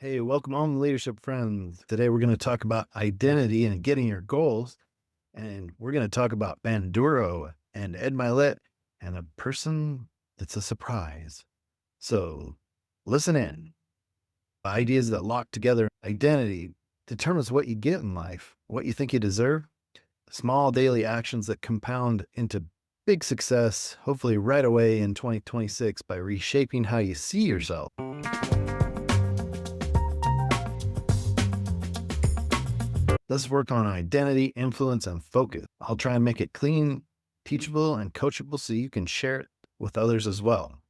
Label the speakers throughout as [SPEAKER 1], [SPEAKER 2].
[SPEAKER 1] Hey, welcome home, leadership friends. Today we're going to talk about identity and getting your goals. And we're going to talk about Bandura and Ed Mylett and a person that's a surprise. So listen in. Ideas that lock together identity determines what you get in life, what you think you deserve, small daily actions that compound into big success, hopefully right away in 2026 by reshaping how you see yourself. Let's work on identity, influence, and focus. I'll try and make it clean, teachable, and coachable so you can share it with others as well.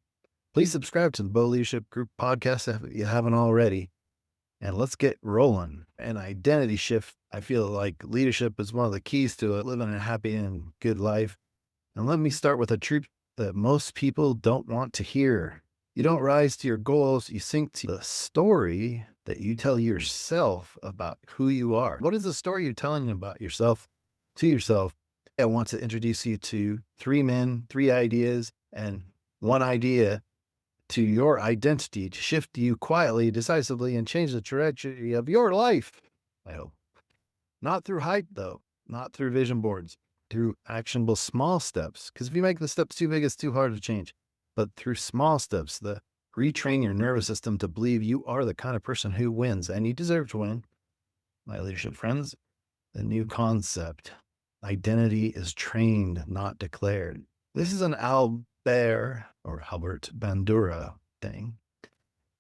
[SPEAKER 1] Please subscribe to the Beau Leadership Group podcast if you haven't already. And let's get rolling. An identity shift. I feel like leadership is one of the keys to living a happy and good life. And let me start with a truth that most people don't want to hear. You don't rise to your goals, you sink to the story that you tell yourself about who you are. What is the story you're telling about yourself to yourself? I want to introduce you to three men, three ideas, and one idea to your identity to shift you quietly, decisively, and change the trajectory of your life. I hope. Not through hype, though, not through vision boards, through actionable small steps. Because if you make the steps too big, it's too hard to change. But through small steps, the retrain your nervous system to believe you are the kind of person who wins and you deserve to win. My leadership friends, the new concept. Identity is trained, not declared. This is an Albert Bandura thing.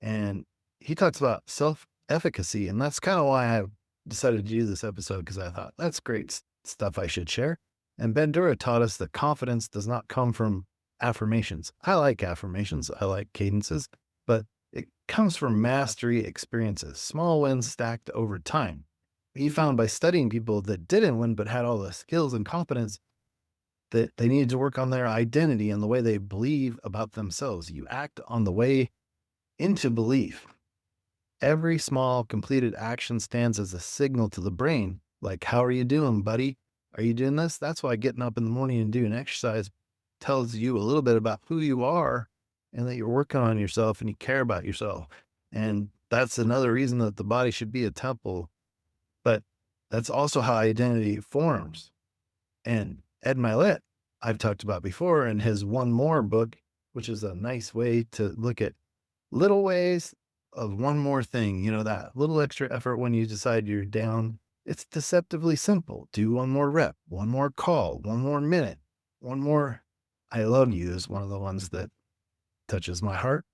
[SPEAKER 1] And he talks about self-efficacy. And that's kind of why I decided to do this episode, because I thought that's great stuff I should share. And Bandura taught us that confidence does not come from affirmations. I like affirmations. I like cadences, but it comes from mastery experiences, small wins stacked over time. He found by studying people that didn't win, but had all the skills and confidence, that they needed to work on their identity and the way they believe about themselves. You act on the way into belief. Every small completed action stands as a signal to the brain. Like, how are you doing, buddy? Are you doing this? That's why getting up in the morning and doing exercise tells you a little bit about who you are and that you're working on yourself and you care about yourself. And that's another reason that the body should be a temple. But that's also how identity forms. And Ed Mylett, I've talked about before in his One More book, which is a nice way to look at little ways of one more thing, that little extra effort when you decide you're down. It's deceptively simple. Do one more rep, one more call, one more minute, one more I love you is one of the ones that touches my heart,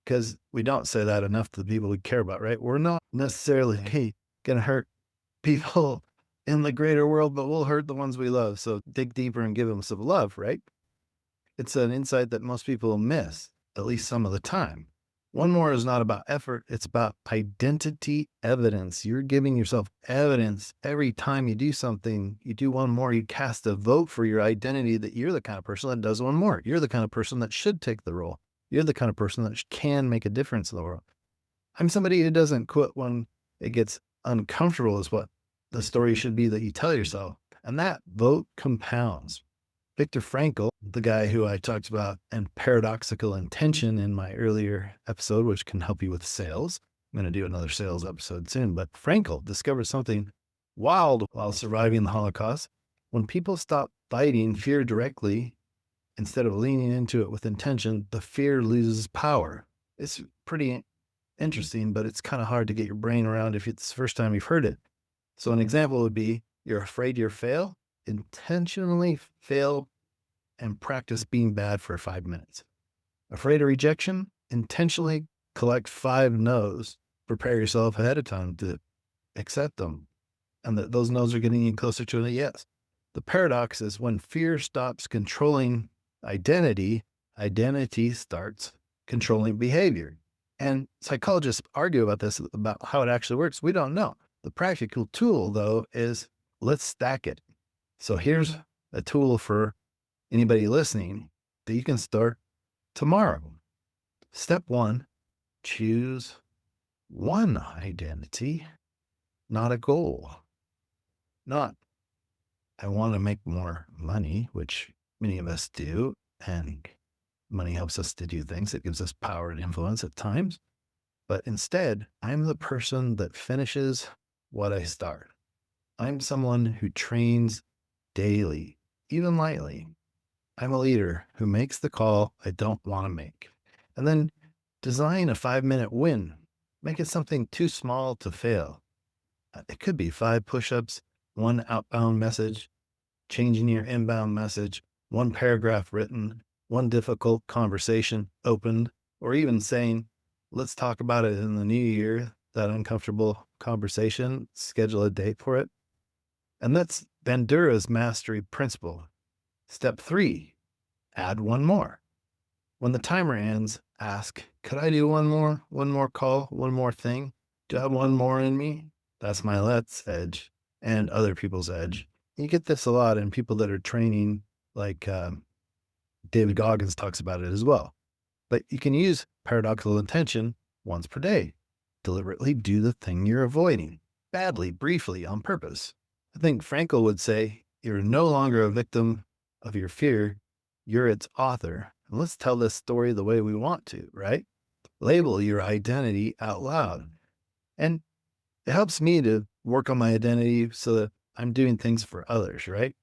[SPEAKER 1] because we don't say that enough to the people we care about, right? We're not necessarily going to hurt people in the greater world, but we'll hurt the ones we love. So dig deeper and give them some love, right? It's an insight that most people miss, at least some of the time. One more is not about effort. It's about identity evidence. You're giving yourself evidence every time you do something. You do one more, you cast a vote for your identity that you're the kind of person that does one more. You're the kind of person that should take the role. You're the kind of person that can make a difference in the world. I'm somebody who doesn't quit when it gets uncomfortable is what the story should be that you tell yourself. And that vote compounds. Viktor Frankl, the guy who I talked about and paradoxical intention in my earlier episode, which can help you with sales. I'm going to do another sales episode soon, but Frankl discovered something wild while surviving the Holocaust. When people stop fighting fear directly, instead of leaning into it with intention, the fear loses power. It's pretty interesting, but it's kind of hard to get your brain around if it's the first time you've heard it. So an example would be, you're afraid you'll fail. Intentionally fail and practice being bad for 5 minutes. Afraid of rejection? Intentionally collect 5 no's. Prepare yourself ahead of time to accept them. And that those no's are getting you closer to a yes. The paradox is when fear stops controlling identity, identity starts controlling behavior. And psychologists argue about this, about how it actually works. We don't know. The practical tool, though, is let's stack it. So here's a tool for anybody listening that you can start tomorrow. Step 1, choose one identity, not a goal. Not, I want to make more money, which many of us do, and money helps us to do things. It gives us power and influence at times. But instead, I'm the person that finishes what I start. I'm someone who trains daily, even lightly. I'm a leader who makes the call I don't want to make. And then design a 5-minute win. Make it something too small to fail. It could be 5 push-ups, one outbound message, changing your inbound message, one paragraph written, one difficult conversation opened, or even saying, let's talk about it in the new year, that uncomfortable conversation, schedule a date for it. And that's Bandura's mastery principle. Step 3, add one more. When the timer ends, ask, could I do one more call, one more thing? Do I have one more in me? That's Mylett's edge and other people's edge. You get this a lot in people that are training, like David Goggins talks about it as well. But you can use paradoxical intention once per day. Deliberately do the thing you're avoiding, badly, briefly, on purpose. I think Frankl would say, you're no longer a victim of your fear, you're its author. And let's tell this story the way we want to, right? Label your identity out loud. And it helps me to work on my identity so that I'm doing things for others, right?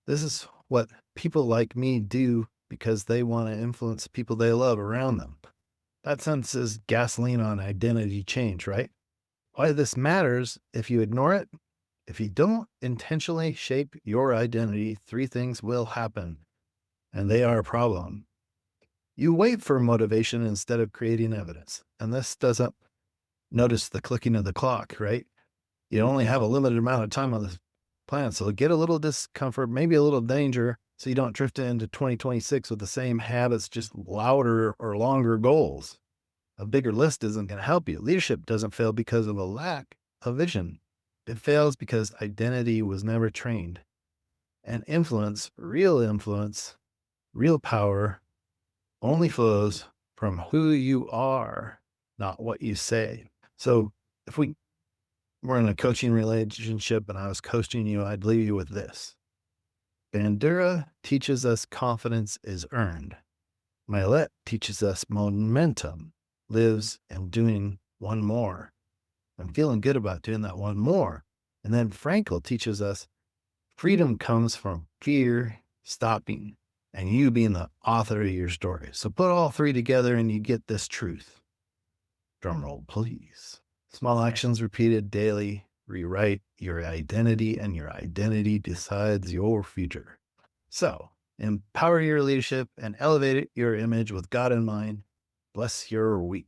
[SPEAKER 1] This is what people like me do because they want to influence people they love around them. That sense is gasoline on identity change, right? Why this matters if you ignore it, if you don't intentionally shape your identity, 3 things will happen, and they are a problem. You wait for motivation instead of creating evidence. And this doesn't notice the clicking of the clock, right? You only have a limited amount of time on this planet. So get a little discomfort, maybe a little danger, so you don't drift into 2026 with the same habits, just louder or longer goals. A bigger list isn't going to help you. Leadership doesn't fail because of a lack of vision. It fails because identity was never trained. And influence, real power, only flows from who you are, not what you say. So if we were in a coaching relationship and I was coaching you, I'd leave you with this. Bandura teaches us confidence is earned. Mylett teaches us momentum lives in doing one more. I'm feeling good about doing that one more. And then Frankl teaches us freedom comes from fear stopping and you being the author of your story. So put all 3 together and you get this truth. Drum roll, please. Small actions repeated daily rewrite your identity, and your identity decides your future. So empower your leadership and elevate your image with God in mind. Bless your week.